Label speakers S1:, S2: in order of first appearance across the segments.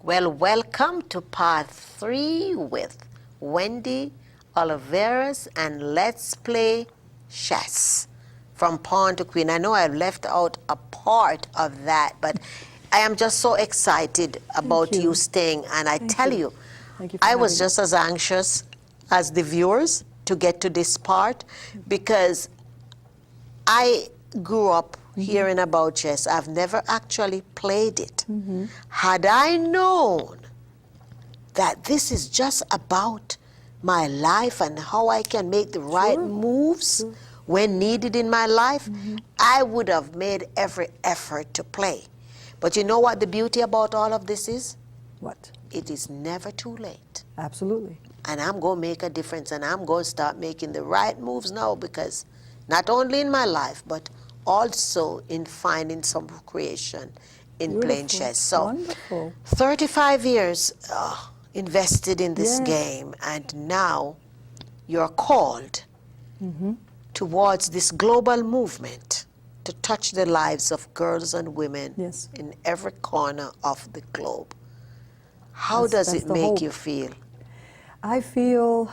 S1: Well, welcome to part 3 with Wendy Oliveras and Let's Play Chess from Pawn to Queen. I know I've left out a part of that, but I am just so excited about you staying. And I tell you, I was just as anxious as the viewers to get to this part because I grew up hearing about chess. I've never actually played it. Had I known that this is just about my life and how I can make the right moves when needed in my life, I would have made every effort to play. But you know what the beauty about all of this is?
S2: What?
S1: It is never too late.
S2: Absolutely.
S1: And I'm going to make a difference, and I'm going to start making the right moves now, because not only in my life, but also in finding some recreation in playing chess. So,
S2: wonderful.
S1: 35 years invested in this game, and now you're called towards this global movement to touch the lives of girls and women in every corner of the globe. How does it make you feel?
S2: I feel,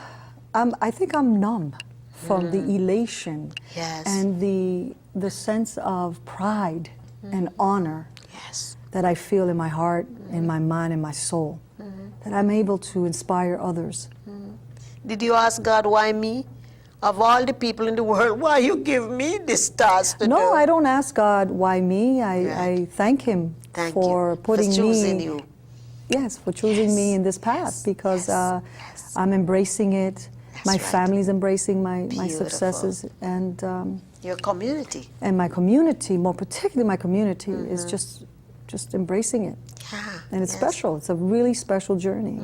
S2: I think I'm numb from the elation and the sense of pride and honor that I feel in my heart, in my mind, in my soul, that I'm able to inspire others.
S1: Did you ask God, why me? Of all the people in the world, why you give me this task to do?
S2: No, I don't ask God, why me? I thank Him for putting
S1: choosing
S2: me,
S1: you.
S2: Yes, for choosing me in this path, because I'm embracing it. My family's embracing my successes, and
S1: your community.
S2: And my community, more particularly my community, is just embracing it. And it's special. It's a really special journey.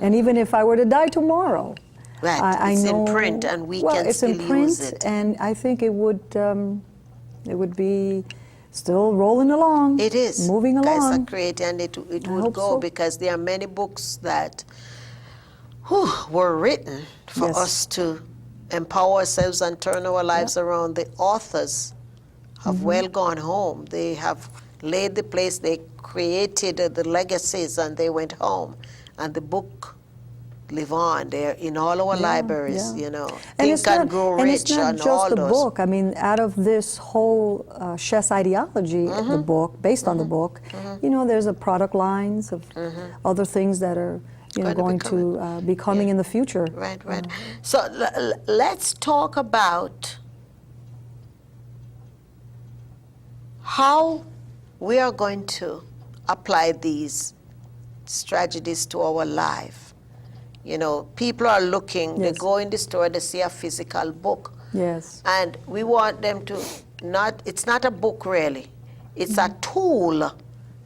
S2: And even if I were to die tomorrow, I
S1: it's
S2: know,
S1: in print, and we
S2: well,
S1: can
S2: it's
S1: still
S2: in print,
S1: use it.
S2: and I think it would be still rolling along.
S1: It is.
S2: Moving along.
S1: Guys are creating, and it would go, because there are many books that were written for us to empower ourselves and turn our lives around. The authors have well gone home. They have laid the place, they created the legacies, and they went home. And the book live on. They're in all our libraries, you know. Think and Grow Rich,
S2: and it's not just
S1: all
S2: the
S1: those.
S2: book. I mean, out of this whole chess ideology, the book, based on the book, you know, there's a product lines of other things that are, you know, going to be coming in the future.
S1: Right. So let's talk about how we are going to apply these strategies to our life. You know, people are looking, they go in the store, they see a physical book. And we want them to it's not a book really. It's a tool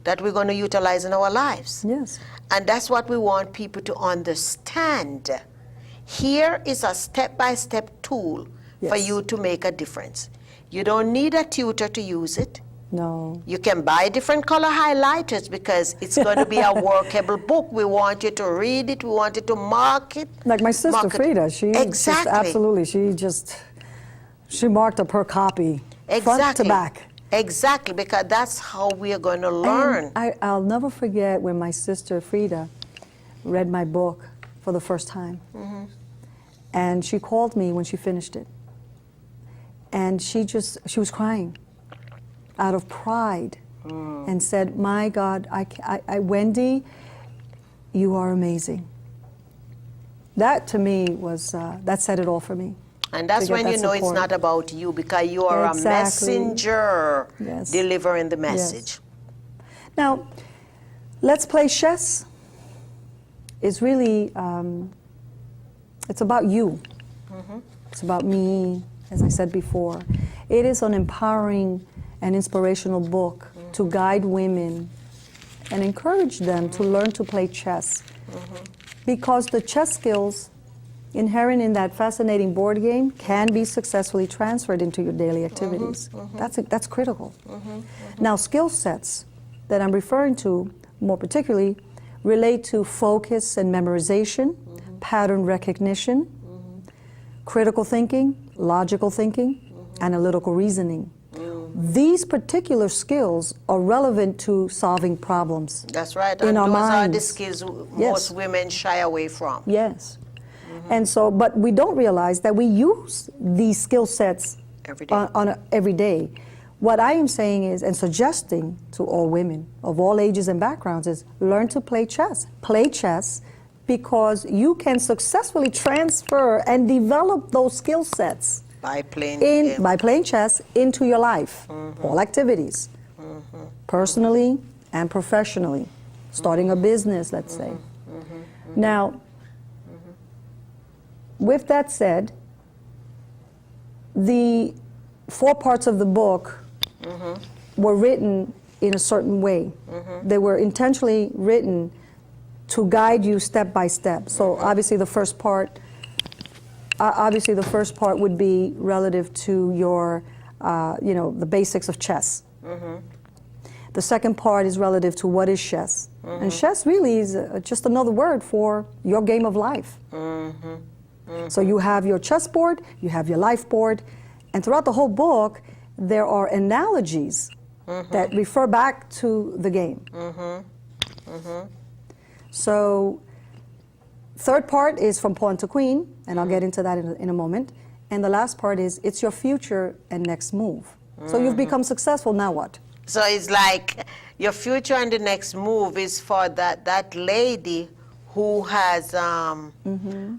S1: that we're going to utilize in our lives. And that's what we want people to understand. Here is a step-by-step tool for you to make a difference. You don't need a tutor to use it.
S2: No.
S1: You can buy different color highlighters, because it's going to be a workable book. We want you to read it. We want you to mark it.
S2: Like my sister Frida, she just absolutely, she marked up her copy front to back.
S1: Exactly, because that's how we are going to learn.
S2: And I'll never forget when my sister Frida read my book for the first time. And she called me when she finished it. And she was crying out of pride and said, my God, Wendy, you are amazing. That to me was, that said it all for me.
S1: And that's when you know it's not about you, because you are a messenger delivering the message.
S2: Now, Let's Play Chess is really It's about you. It's about me, as I said before. It is an empowering and inspirational book to guide women and encourage them to learn to play chess. Because the chess skills inherent in that fascinating board game can be successfully transferred into your daily activities. That's critical. Now, skill sets that I'm referring to, more particularly, relate to focus and memorization, pattern recognition, critical thinking, logical thinking, analytical reasoning. These particular skills are relevant to solving problems.
S1: That's right.
S2: In
S1: And
S2: our
S1: those are the
S2: minds.
S1: skills
S2: Yes.
S1: most women shy away from.
S2: Yes. And so, but we don't realize that we use these skill sets
S1: Every day.
S2: Every day. What I am saying is, and suggesting to all women of all ages and backgrounds, is learn to play chess. Play chess because you can successfully transfer and develop those skill sets
S1: By playing
S2: by playing chess into your life, all activities, personally and professionally, starting a business, let's say. Now, with that said, the 4 parts of the book were written in a certain way. They were intentionally written to guide you step by step. So obviously the first part would be relative to your, the basics of chess. The second part is relative to what is chess. And chess really is just another word for your game of life. So you have your chessboard, you have your life board, and throughout the whole book, there are analogies that refer back to the game. So, third part is from pawn to queen, and I'll get into that in a moment. And the last part is, it's your future and next move. So you've become successful, now what?
S1: So it's like your future and the next move is for that lady who has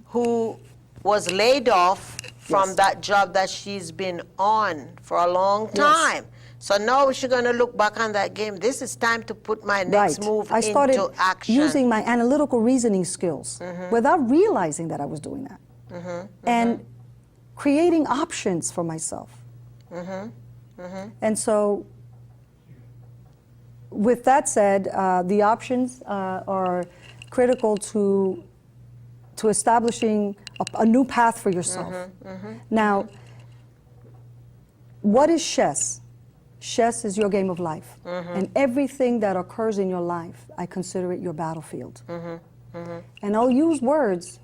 S1: who was laid off from that job that she's been on for a long time. So now she's going to look back on that game. This is time to put my next move
S2: I started
S1: into action.
S2: using my analytical reasoning skills without realizing that I was doing that. And creating options for myself. And so, with that said, the options are critical to establishing a new path for yourself. Now, what is chess? Chess is your game of life. And everything that occurs in your life, I consider it your battlefield. And I'll use words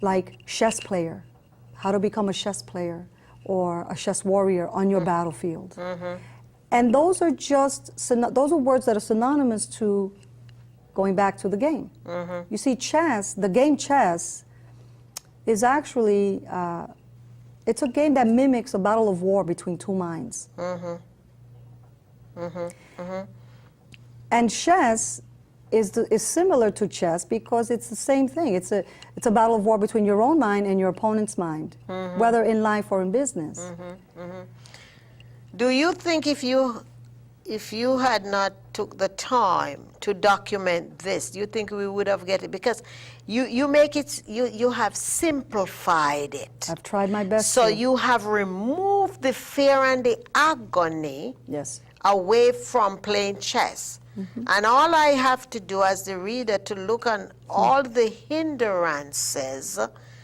S2: like chess player, how to become a chess player, or a chess warrior on your battlefield. And those are those are words that are synonymous to going back to the game. You see, chess, the game chess, is actually, it's a game that mimics a battle of war between two minds. And chess is similar to chess because it's the same thing. It's a battle of war between your own mind and your opponent's mind, whether in life or in business.
S1: Do you think if you had not took the time to document this, do you think we would have get it? Because you make it, you have simplified it.
S2: I've tried my best.
S1: So
S2: to.
S1: you have removed the fear and the agony away from playing chess. And all I have to do as the reader to look on all the hindrances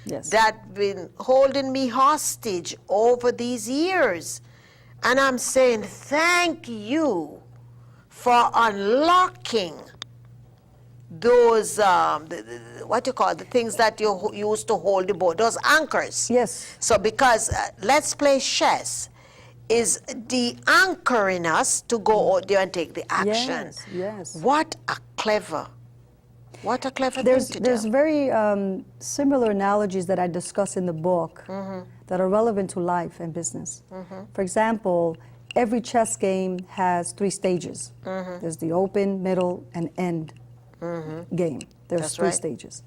S1: that been holding me hostage over these years. And I'm saying, thank you for unlocking those, what you call the things that you used to hold the board, those anchors.
S2: Yes.
S1: So because Let's Play Chess is de-anchoring us to go out there and take the action.
S2: Yes.
S1: What a clever thing to do.
S2: There's very similar analogies that I discuss in the book that are relevant to life and business. For example, every chess game has 3 stages. There's the open, middle, and end game. There's 3 stages.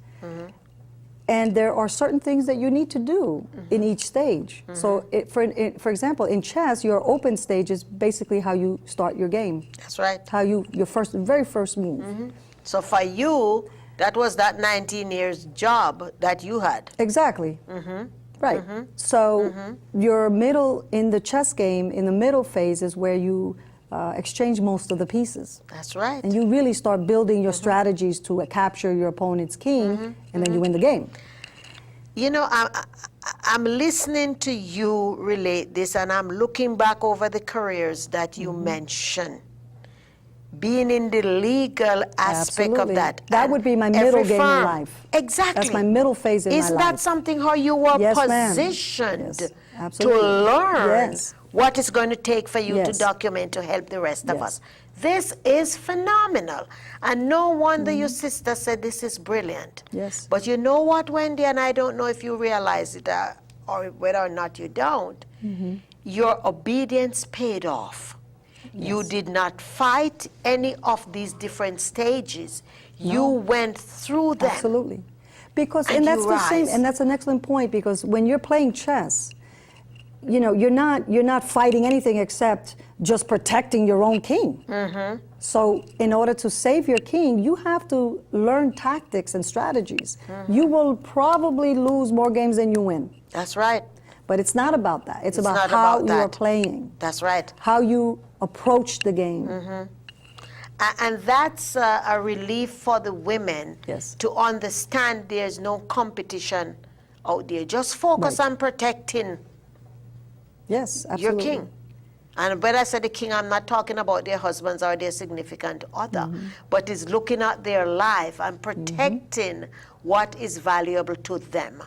S2: And there are certain things that you need to do in each stage. So, for example, in chess, your open stage is basically how you start your game.
S1: That's right.
S2: How your very first move.
S1: So for you, That was that 19 years job that you had.
S2: Exactly. Right. So your middle, in the chess game, in the middle phase is where you exchange most of the pieces.
S1: That's right.
S2: And you really start building your strategies to capture your opponent's king, and then you win the game.
S1: You know, I'm listening to you relate this, and I'm looking back over the careers that you mentioned. Being in the legal aspect
S2: Absolutely.
S1: of that.
S2: That
S1: And
S2: would be my
S1: every
S2: middle game in
S1: firm.
S2: life.
S1: Exactly.
S2: That's my middle phase in my life.
S1: Is that something how you were
S2: Yes, ma'am.
S1: positioned
S2: Yes,
S1: to
S2: absolutely.
S1: learn
S2: Yes.
S1: what it's going to take for you to
S2: Yes.
S1: document to help the rest of
S2: Yes.
S1: us? This is phenomenal. And no wonder your sister said this is brilliant.
S2: Yes.
S1: But you know what, Wendy, and I don't know if you realize it or whether or not you don't, your obedience paid off. You
S2: Yes.
S1: did not fight any of these different stages. You went through them.
S2: Absolutely. Because,
S1: And
S2: and that's
S1: you
S2: the same,
S1: rise.
S2: and that's an excellent point, because when you're playing chess, you know, you're not fighting anything except just protecting your own king. So in order to save your king, you have to learn tactics and strategies. You will probably lose more games than you win.
S1: That's right.
S2: But it's not about that. It's about
S1: not
S2: how
S1: about
S2: you are
S1: that.
S2: playing,
S1: That's right.
S2: how you approach the game.
S1: And that's a relief for the women
S2: Yes.
S1: to understand there's no competition out there. Just focus
S2: Right.
S1: on protecting
S2: Yes, absolutely.
S1: your king. And when I say the king, I'm not talking about their husbands or their significant other, but is looking at their life and protecting what is valuable to them.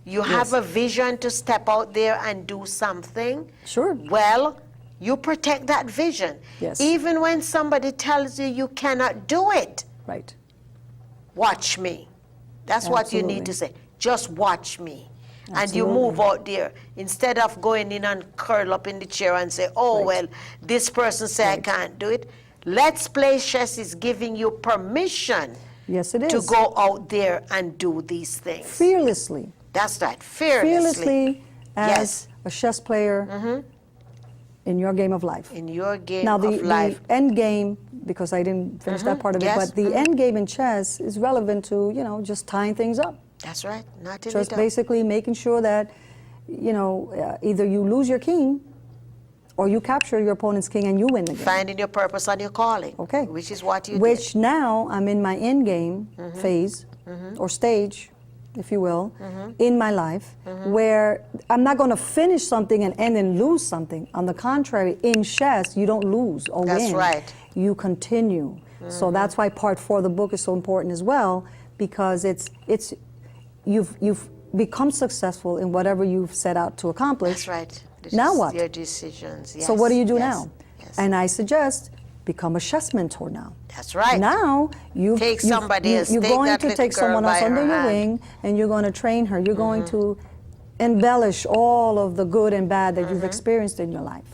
S1: You have a vision to step out there and do something.
S2: Sure.
S1: Well, you protect that vision.
S2: Yes.
S1: Even when somebody tells you you cannot do it,
S2: Right.
S1: watch me. That's what you need
S2: Absolutely.
S1: to say. Just watch me. And you move out there instead of going in and curl up in the chair and say, oh,
S2: Right.
S1: well, this person say I can't do it. Let's Play Chess is giving you permission
S2: Yes, it is.
S1: to go out there and do these things.
S2: Fearlessly.
S1: That's right, fearlessly.
S2: Fearlessly as
S1: Yes.
S2: a chess player in your game of life.
S1: In your game
S2: Now,
S1: of life.
S2: the end game, because I didn't finish that part of
S1: Yes.
S2: it, but the end game in chess is relevant to, you know, just tying things up.
S1: That's right, not in
S2: Just
S1: it up.
S2: basically making sure that, you know, either you lose your king or you capture your opponent's king and you win the game.
S1: Finding your purpose and your calling.
S2: Okay.
S1: Which is what you
S2: Which now I'm in my end game phase or stage, if you will, in my life, where I'm not going to finish something and end and lose something. On the contrary, in chess, you don't lose or
S1: That's
S2: win.
S1: right.
S2: You continue. So that's why part 4 of the book is so important as well, because it's you've become successful in whatever you've set out to accomplish.
S1: That's right.
S2: Now what?
S1: Your decisions. Yes.
S2: So what do you do
S1: yes,
S2: now?
S1: Yes.
S2: And I suggest become a chess mentor now.
S1: That's right.
S2: Now
S1: Take somebody else,
S2: you're
S1: take
S2: going
S1: that
S2: to
S1: little
S2: take
S1: girl
S2: someone else
S1: by
S2: under
S1: her
S2: your
S1: hand.
S2: wing, and you're going to train her. You're going to embellish all of the good and bad that you've experienced in your life.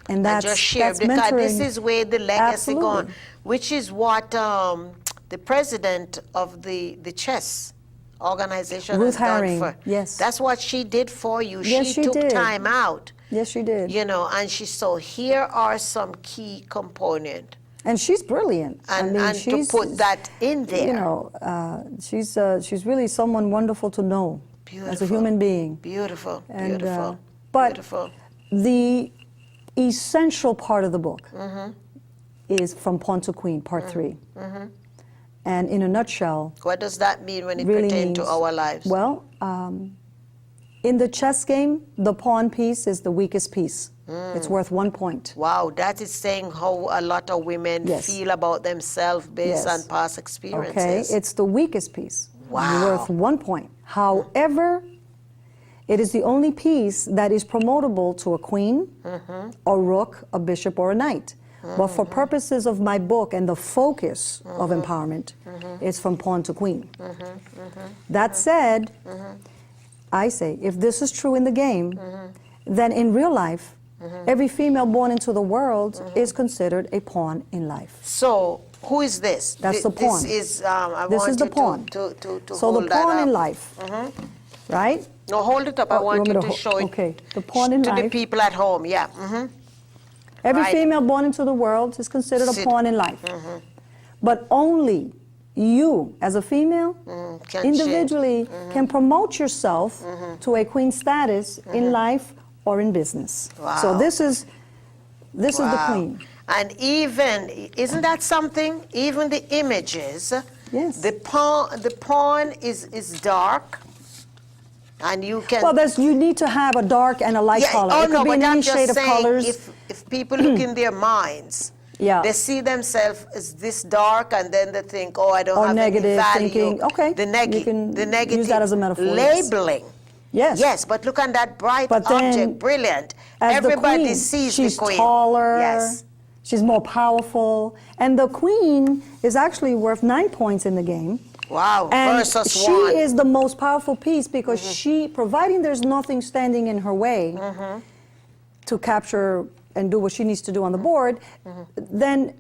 S2: And that's,
S1: and just share
S2: that's
S1: because
S2: mentoring.
S1: this is where the legacy
S2: Absolutely.
S1: gone, which is what the president of the chess organization
S2: Ruth
S1: has done
S2: Haring,
S1: for.
S2: yes.
S1: That's what she did for you.
S2: Yes,
S1: she
S2: she
S1: took
S2: did.
S1: time out.
S2: Yes, she did.
S1: You know, and she so here are some key component.
S2: And she's brilliant.
S1: And,
S2: I mean,
S1: and to
S2: she's,
S1: put that in there.
S2: You know, she's really someone wonderful to know as a
S1: Beautiful.
S2: human being.
S1: Beautiful,
S2: And,
S1: beautiful,
S2: but
S1: beautiful.
S2: the essential part of the book is from Pawn to Queen, part 3. And in a nutshell,
S1: What does that mean when it
S2: really
S1: pertains to
S2: means-
S1: our lives?
S2: well, in the chess game, the pawn piece is the weakest piece. It's worth 1 point.
S1: Wow, that is saying how a lot of women
S2: Yes.
S1: feel about themselves based
S2: Yes.
S1: on past
S2: Okay,
S1: experiences.
S2: it's the weakest piece.
S1: Wow.
S2: Worth 1 point. However, it is the only piece that is promotable to a queen, a rook, a bishop, or a knight. But for purposes of my book and the focus of empowerment, it's from pawn to queen. That said, I say, if this is true in the game, then in real life, every female born into the world is considered a pawn in life.
S1: So, who is this?
S2: That's the pawn.
S1: This is, I
S2: This
S1: want
S2: is the
S1: you
S2: pawn.
S1: To
S2: So
S1: hold
S2: the
S1: that
S2: pawn
S1: up.
S2: in life, right?
S1: No, hold it up. I
S2: Oh,
S1: want
S2: you
S1: you
S2: want me
S1: to
S2: to
S1: show it
S2: okay. The pawn in
S1: to the
S2: life.
S1: people at home. Yeah.
S2: Every
S1: Right.
S2: female born into the world is considered a
S1: Sit.
S2: pawn in life. But only you, as a female, individually can promote yourself to a queen status in life or in business.
S1: Wow.
S2: So this is the queen.
S1: And even, isn't that something? Even the images,
S2: Yes.
S1: the pawn is dark, and you can...
S2: Well, you need to have a dark and a light color.
S1: Oh,
S2: it could
S1: no,
S2: be
S1: but
S2: in any
S1: I'm just
S2: shade of
S1: saying,
S2: colors.
S1: if people look in their minds,
S2: yeah.
S1: they see themselves as this dark, and then they think, oh, I don't
S2: or
S1: have
S2: negative
S1: any value.
S2: thinking. Okay,
S1: The
S2: you can
S1: negative
S2: use that as a metaphor.
S1: labeling.
S2: Yes.
S1: Yes, but look at that bright
S2: But then,
S1: object, brilliant.
S2: As
S1: Everybody
S2: the queen,
S1: sees
S2: she's
S1: the queen.
S2: taller.
S1: Yes.
S2: She's more powerful, and the queen is actually worth 9 points in the game.
S1: Wow,
S2: and
S1: versus
S2: she
S1: 1.
S2: is the most powerful piece because she, providing there's nothing standing in her way to capture and do what she needs to do on the board, then,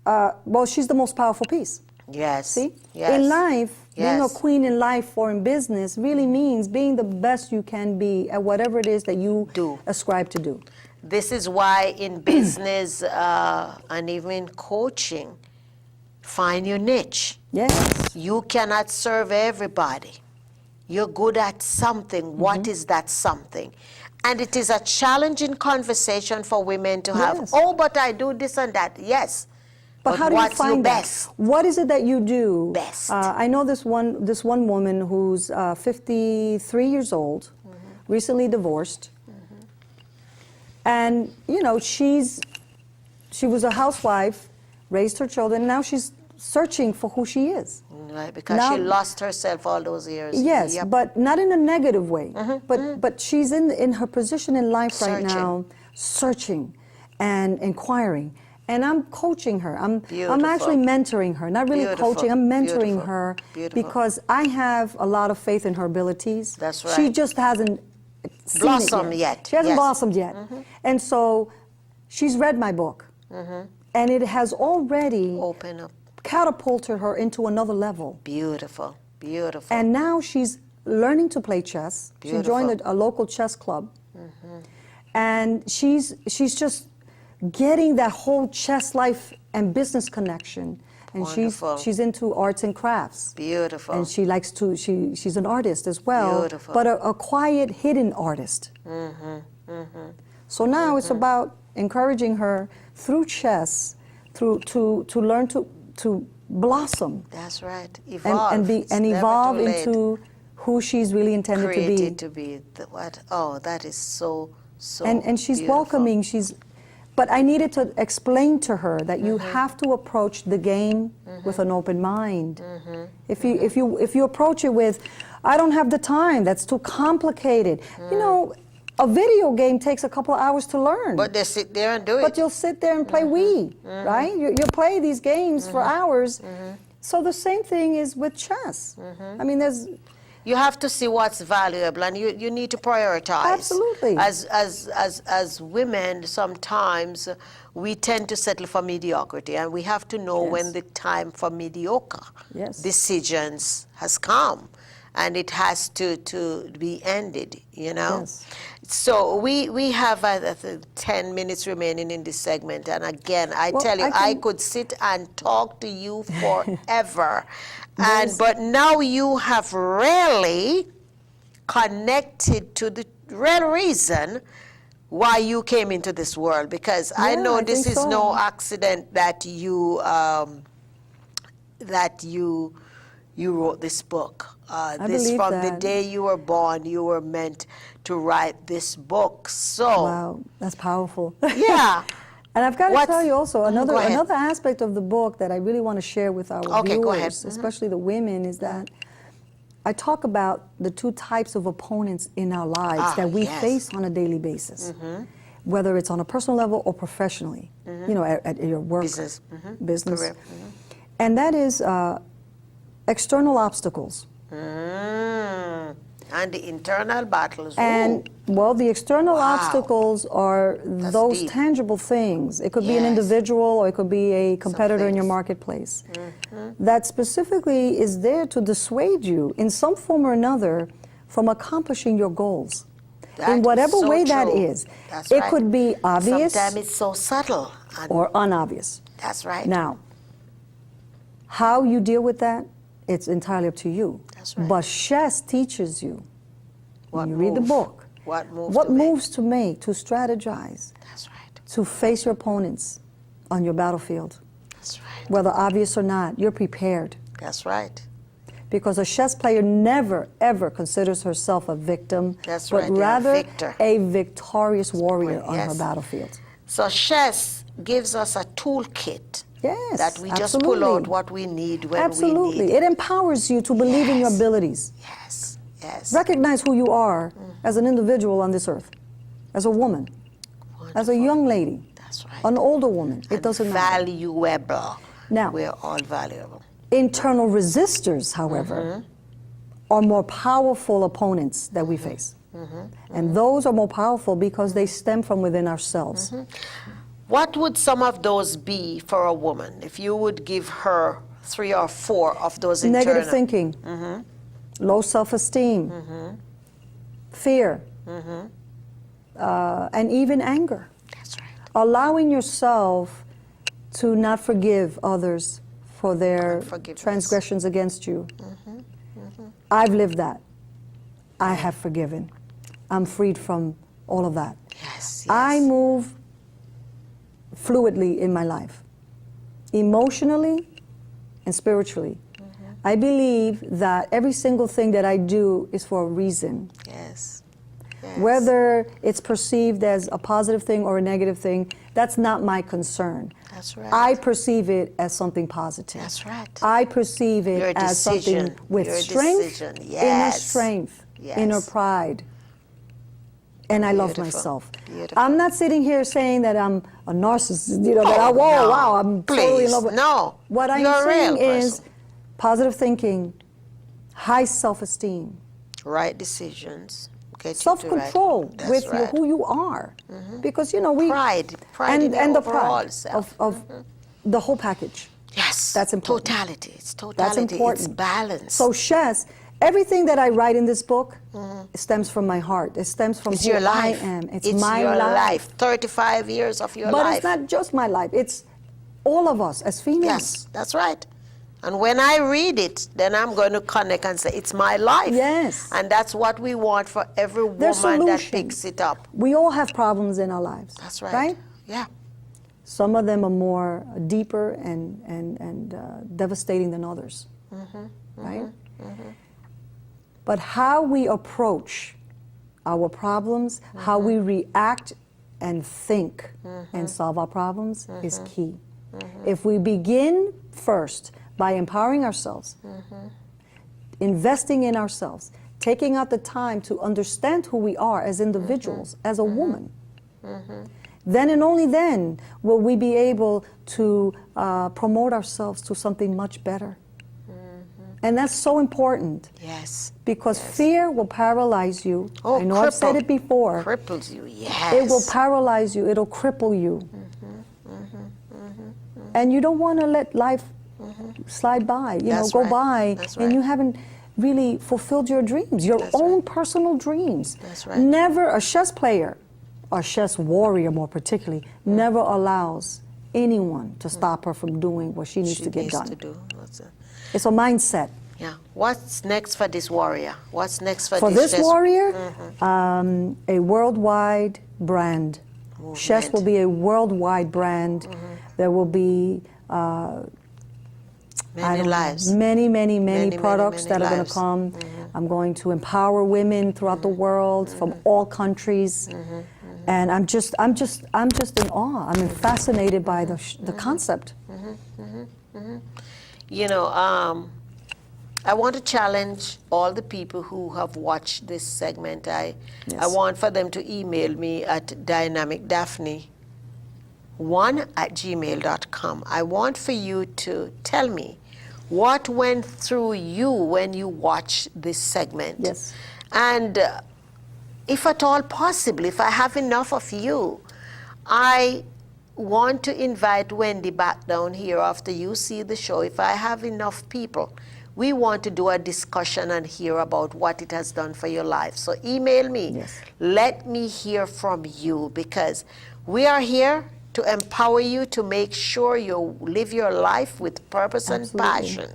S2: well, she's the most powerful piece.
S1: Yes.
S2: See?
S1: Yes.
S2: In life, being a
S1: Yes.
S2: queen in life or in business really means being the best you can be at whatever it is that you ascribe to do.
S1: This is why in business and even in coaching, find your niche.
S2: Yes.
S1: You cannot serve everybody. You're good at something. What is that something? And it is a challenging conversation for women to have.
S2: Yes.
S1: Oh, but I do this and that. Yes.
S2: But how do you
S1: what's your
S2: find that?
S1: best?
S2: What is it that you do
S1: Best.
S2: I know this one woman who's 53 years old, recently divorced, and you know she was a housewife, raised her children. Now she's searching for who she is.
S1: Right, because
S2: Now-
S1: she lost herself all those years.
S2: Yes,
S1: Yep.
S2: but not in a negative way. But she's in her position in life right
S1: Searching.
S2: now, searching and inquiring. And I'm coaching her. I'm
S1: Beautiful.
S2: actually mentoring her. Not really
S1: Beautiful.
S2: coaching. I'm mentoring
S1: Beautiful.
S2: her
S1: Beautiful.
S2: because I have a lot of faith in her abilities.
S1: That's
S2: She
S1: right.
S2: just hasn't seen
S1: Blossomed
S2: it
S1: yet.
S2: She hasn't
S1: Yes.
S2: blossomed yet. And so she's read my book. And it has already
S1: Open up.
S2: catapulted her into another level.
S1: Beautiful. Beautiful.
S2: And now she's learning to play chess.
S1: Beautiful.
S2: She joined a local chess club. And she's just getting that whole chess life and business connection. And
S1: Wonderful.
S2: she's into arts and crafts.
S1: Beautiful.
S2: And she likes to, she's an artist as well.
S1: Beautiful.
S2: But a quiet, hidden artist. So now it's about encouraging her through chess, to learn to blossom
S1: That's right. Evolve.
S2: and
S1: It's never
S2: evolve
S1: too late.
S2: into who she's really intended
S1: Created
S2: to be.
S1: what? Oh, that is so
S2: And she's
S1: beautiful.
S2: welcoming. But I needed to explain to her that you have to approach the game with an open mind. If you approach it with, I don't have the time, that's too complicated. You know, a video game takes a couple of hours to learn.
S1: But they sit there and do it.
S2: But you'll sit there and play Wii, right? You'll play these games for hours. So the same thing is with chess. I mean,
S1: You have to see what's valuable, and you need to prioritize.
S2: Absolutely.
S1: As women, sometimes we tend to settle for mediocrity, and we have to know when the time for mediocre decisions has come, and it has to be ended, you know?
S2: Yes.
S1: So we have 10 minutes remaining in this segment, and again, I
S2: Well,
S1: tell you, I could sit and talk to you forever. But now you have really connected to the real reason why you came into this world, because I know this is no accident that you wrote this book. This
S2: believe
S1: from the
S2: that.
S1: day you were born, you were meant to write this book. So
S2: wow, that's powerful.
S1: yeah.
S2: And I've got to tell you also,
S1: Go ahead.
S2: another aspect of the book that I really want to share with our
S1: Okay, go ahead.
S2: viewers, especially the women, is that I talk about the two types of opponents in our lives that we face on a daily basis, whether it's on a personal level or professionally, you know, at your work,
S1: Business.
S2: business.
S1: Career.
S2: And that is external obstacles.
S1: And the internal battles.
S2: And, well, the external obstacles are those
S1: deep.
S2: tangible things. It could be an
S1: Yes.
S2: individual, or it could be a competitor in your
S1: things.
S2: marketplace that specifically is there to dissuade you in some form or another from accomplishing your goals.
S1: That
S2: in
S1: is
S2: whatever
S1: so
S2: way that
S1: true.
S2: is.
S1: That's
S2: It
S1: right.
S2: could be obvious
S1: Sometimes it's so subtle. And
S2: or unobvious.
S1: that's right.
S2: Now, How you deal with that, it's entirely up to you.
S1: That's right.
S2: But chess teaches you, when you read the
S1: move?
S2: book,
S1: What
S2: what moves to make, to strategize,
S1: That's right.
S2: to face your opponents on your battlefield.
S1: That's right.
S2: Whether obvious or not, you're prepared.
S1: That's right.
S2: Because a chess player never, ever considers herself a victim,
S1: That's
S2: but
S1: right, you're a
S2: rather
S1: victor.
S2: a victorious warrior on her
S1: Yes.
S2: battlefield.
S1: So chess gives us a toolkit
S2: Yes,
S1: that we just
S2: absolutely.
S1: pull out what we need when
S2: Absolutely.
S1: we need
S2: It empowers you to believe in your
S1: Yes.
S2: abilities.
S1: Yes, yes.
S2: Recognize who you are as an individual on this earth, as a woman, as a
S1: Wonderful.
S2: young lady,
S1: That's right.
S2: an older woman. It
S1: And
S2: doesn't matter.
S1: valuable.
S2: Now,
S1: We're all valuable.
S2: internal resistors, however, are more powerful opponents that we face. And those are more powerful because they stem from within ourselves.
S1: What would some of those be for a woman if you would give her 3 or 4 of those internal?
S2: Negative thinking, low self-esteem, fear, and even anger.
S1: That's right.
S2: Allowing yourself to not forgive others for their
S1: Unforgiveness.
S2: transgressions against you. I've lived that. I have forgiven. I'm freed from all of that.
S1: Yes, yes.
S2: I move fluidly in my life, emotionally and spiritually. I believe that every single thing that I do is for a reason.
S1: Yes. Yes.
S2: Whether it's perceived as a positive thing or a negative thing, that's not my concern.
S1: That's right.
S2: I perceive it as something positive.
S1: That's right.
S2: I perceive it
S1: Your
S2: as something
S1: decision.
S2: with
S1: Your
S2: strength,
S1: decision.
S2: inner
S1: Yes.
S2: strength,
S1: Yes.
S2: inner pride. And I love
S1: Beautiful.
S2: myself.
S1: Beautiful.
S2: I'm not sitting here saying that I'm a narcissist, that I, whoa,
S1: no.
S2: wow, I'm totally in
S1: Please,
S2: love with.
S1: no.
S2: What I'm
S1: You're a
S2: saying
S1: real
S2: is
S1: person.
S2: positive thinking, high self-esteem,
S1: Right decisions. Get you to
S2: self-control
S1: right. That's
S2: with
S1: right.
S2: who you are. Because, we...
S1: Pride in your
S2: and the
S1: overall
S2: pride
S1: self.
S2: of the whole package.
S1: Yes.
S2: That's important.
S1: Totality. It's totality.
S2: That's important.
S1: It's balance.
S2: So chess, everything that I write in this book stems from my heart. It stems from
S1: it's
S2: who
S1: your life.
S2: I am. It's
S1: It's
S2: my
S1: your
S2: life.
S1: 35 years of your
S2: But
S1: life.
S2: it's not just my life. It's all of us as females.
S1: Yes, that's right. And when I read it, then I'm going to connect and say, it's my life.
S2: Yes.
S1: And that's what we want for every
S2: There's
S1: woman that
S2: solutions.
S1: picks it up.
S2: We all have problems in our lives.
S1: That's right.
S2: Right?
S1: Yeah.
S2: Some of them are more deeper and devastating than others. Right? But how we approach our problems, how we react and think and solve our problems is key. If we begin first by empowering ourselves, investing in ourselves, taking out the time to understand who we are as individuals, as a woman, then and only then will we be able to promote ourselves to something much better. And that's so important.
S1: Yes.
S2: Because
S1: Yes.
S2: fear will paralyze you.
S1: Oh,
S2: I know I've said it before.
S1: Cripples you, yes.
S2: It will paralyze you. It'll cripple you. And you don't want to let life slide by,
S1: That's
S2: go
S1: right.
S2: by,
S1: That's
S2: and
S1: right.
S2: you haven't really fulfilled your dreams, your
S1: That's
S2: own
S1: right.
S2: personal dreams.
S1: That's right.
S2: Never, a chess player, or chess warrior more particularly, never allows anyone to stop her from doing what she needs to get done.
S1: to do. That's it.
S2: It's a mindset.
S1: Yeah. What's next for this warrior? What's next for
S2: For
S1: this
S2: this
S1: chess
S2: warrior, a worldwide brand. Chess will be a worldwide brand. There will be
S1: Many lives.
S2: many products
S1: many
S2: that are going to
S1: lives.
S2: come. I'm going to empower women throughout the world from all countries. And I'm just in awe. I'm fascinated by the concept.
S1: You know, I want to challenge all the people who have watched this segment. I want for them to email me at dynamicdaphne1@gmail.com. I want for you to tell me what went through you when you watched this segment.
S2: Yes.
S1: And if at all possible, if I have enough of you, I want to invite Wendy back down here after you see the show. If I have enough people, we want to do a discussion and hear about what it has done for your life. So email me.
S2: Yes.
S1: Let me hear from you, because we are here to empower you to make sure you live your life with purpose and passion.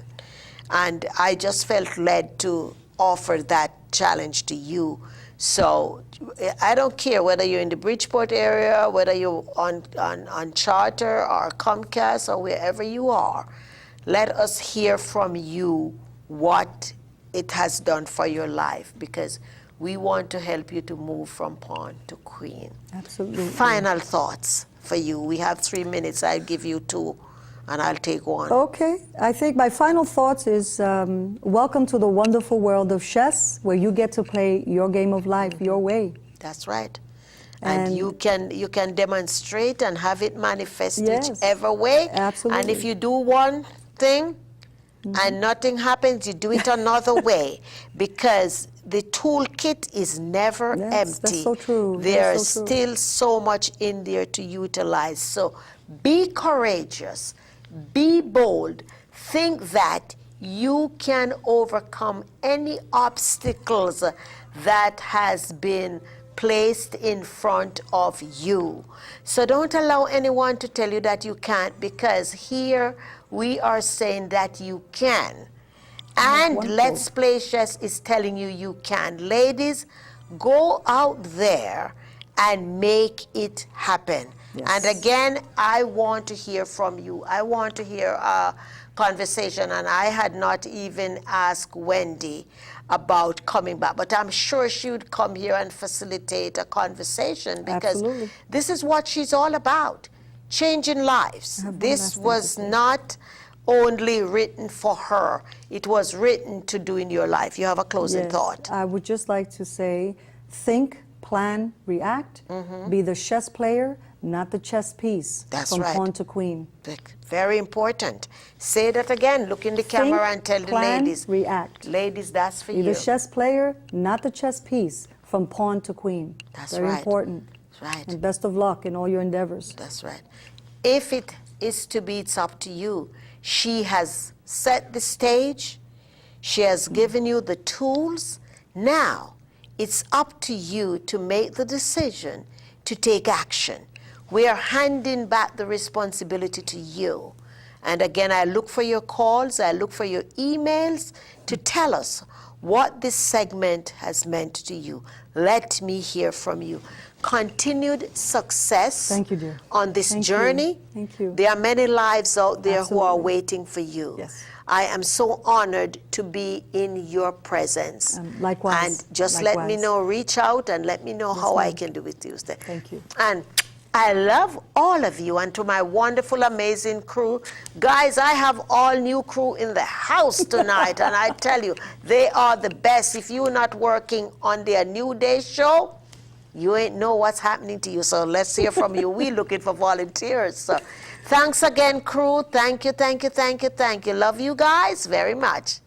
S1: And I just felt led to offer that challenge to you. So I don't care whether you're in the Bridgeport area, whether you're on Charter or Comcast or wherever you are. Let us hear from you what it has done for your life, because we want to help you to move from pawn to queen.
S2: Absolutely.
S1: Final thoughts for you. We have 3 minutes. I'll give you 2, and I'll take 1.
S2: Okay. I think my final thoughts is welcome to the wonderful world of chess, where you get to play your game of life your way.
S1: That's right. And you can demonstrate and have it manifest
S2: Yes,
S1: whichever way.
S2: absolutely.
S1: And if you do one thing and nothing happens, you do it another way, because the toolkit is never empty.
S2: That's so true.
S1: There's
S2: so true.
S1: still so much in there to utilize. So be courageous, be bold, think that you can overcome any obstacles that has been placed in front of you. So don't allow anyone to tell you that you can't, because here we are saying that you can. And
S2: wonderful.
S1: Let's Play Chess is telling you you can. Ladies, go out there and make it happen.
S2: Yes.
S1: And again, I want to hear from you. I want to hear a conversation, and I had not even asked Wendy about coming back, but I'm sure she would come here and facilitate a conversation, because
S2: Absolutely.
S1: this is what she's all about, changing lives. This was not only written for her, it was written to do in your life. You have a closing thought.
S2: I would just like to say, think, plan, react, be the chess player, not the chess piece.
S1: That's
S2: from
S1: right.
S2: pawn to queen.
S1: Very important. Say that again. Look in the camera and tell the
S2: plan,
S1: ladies.
S2: React.
S1: Ladies, that's for
S2: Be
S1: you.
S2: the chess player, not the chess piece, from pawn to queen.
S1: That's
S2: Very
S1: right.
S2: important.
S1: That's right.
S2: And best of luck in all your endeavors.
S1: That's right. If it is to be, it's up to you. She has set the stage. She has given you the tools. Now, it's up to you to make the decision to take action. We are handing back the responsibility to you. And again, I look for your calls, I look for your emails to tell us what this segment has meant to you. Let me hear from you. Continued success.
S2: Thank you, dear.
S1: On this
S2: Thank
S1: journey.
S2: you. Thank you.
S1: There are many lives out there who are
S2: Absolutely.
S1: waiting for you.
S2: Yes.
S1: I am so honored to be in your presence.
S2: Likewise.
S1: And just let me
S2: Likewise.
S1: know, reach out and let me know how I
S2: ma'am.
S1: can do it Tuesday.
S2: Thank you.
S1: And I love all of you, and to my wonderful, amazing crew. Guys, I have all new crew in the house tonight, and I tell you, they are the best. If you're not working on their New Day show, you ain't know what's happening to you. So let's hear from you. We're looking for volunteers. So thanks again, crew. Thank you, thank you, thank you, thank you. Love you guys very much.